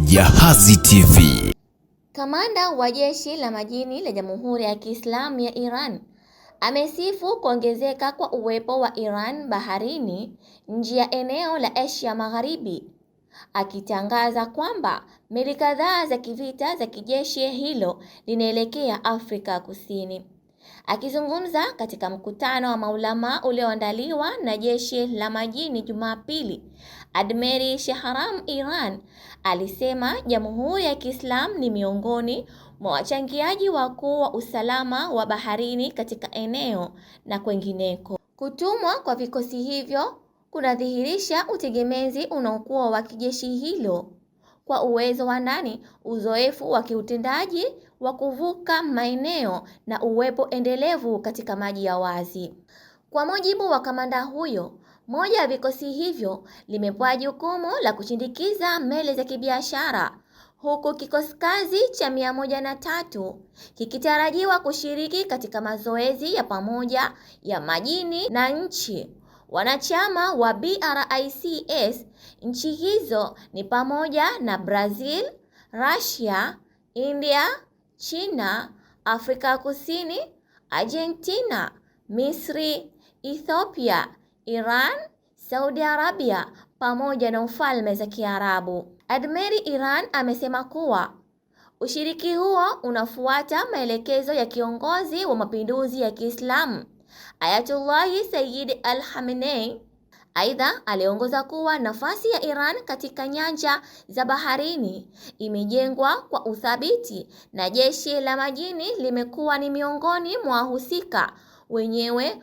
Jahazi TV. Kamanda wa jeshi la majini la Jamhuri ya Kiislamu ya Iran amesifu kuongezeka kwa uwepo wa Iran baharini nje ya eneo la Asia Magharibi, akitangaza kwamba meli kadhaa za kivita za kijeshi hilo linaelekea Afrika Kusini. Akizungumza katika mkutano wa maulama ulioandaliwa na jeshi la majini Jumapili, Admeri Shahram Iran alisema Jamhuri ya Kiislamu ni miongoni mwa wachangiaji wakuu wa usalama wa baharini katika eneo na kwengineko. Kutumwa kwa vikosi hivyo kunadhihirisha utegemezi unaokuwa wa kijeshi hilo kwa uwezo wa ndani, uzoefu wa kiutendaji wa kuvuka maeneo na uwepo endelevu katika maji ya wazi. Kwa mujibu wa kamanda huyo, moja ya vikosi hivyo limepewa jukumu la kushindikiza meli za kibiashara, huku kikosi kazi cha 103 kikitarajiwa kushiriki katika mazoezi ya pamoja ya majini na nchi wanachama wa BRICS. Nchi hizo ni pamoja na Brazil, Russia, India, China, Afrika Kusini, Argentina, Misri, Ethiopia, Iran, Saudi Arabia pamoja na Ufalme za Kiarabu. Admeri Iran amesema kuwa ushiriki huo unafuata maelekezo ya kiongozi wa mapinduzi ya Kiislamu Ayatollah Sayyid Al-Khamenei. Aidha, aliongoza kuwa nafasi ya Iran katika nyanja za baharini imejengwa kwa uthabiti na jeshi la majini limekuwa ni miongoni mwa wahusika wenyewe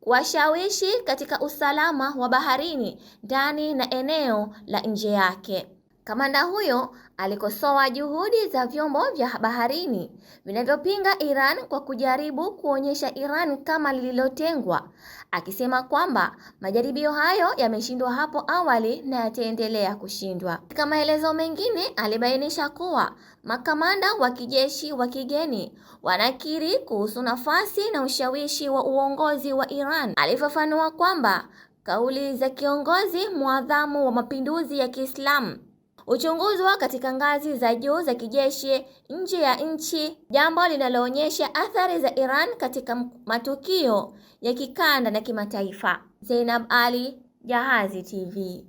kuwashawishi katika usalama wa baharini ndani na eneo la nje yake. Kamanda huyo alikosoa juhudi za vyombo vya baharini vinavyopinga Iran kwa kujaribu kuonyesha Iran kama lililotengwa, akisema kwamba majaribio hayo yameshindwa hapo awali na yataendelea kushindwa. Katika maelezo mengine, alibainisha kuwa makamanda wa kijeshi wa kigeni wanakiri kuhusu nafasi na ushawishi wa uongozi wa Iran. Alifafanua kwamba kauli za kiongozi muadhamu wa mapinduzi ya Kiislamu uchunguzwa katika ngazi za juu za kijeshi nje ya nchi, jambo linaloonyesha athari za Iran katika matukio ya kikanda na kimataifa. Zainab Ali, Jahazi TV.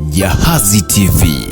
Jahazi TV.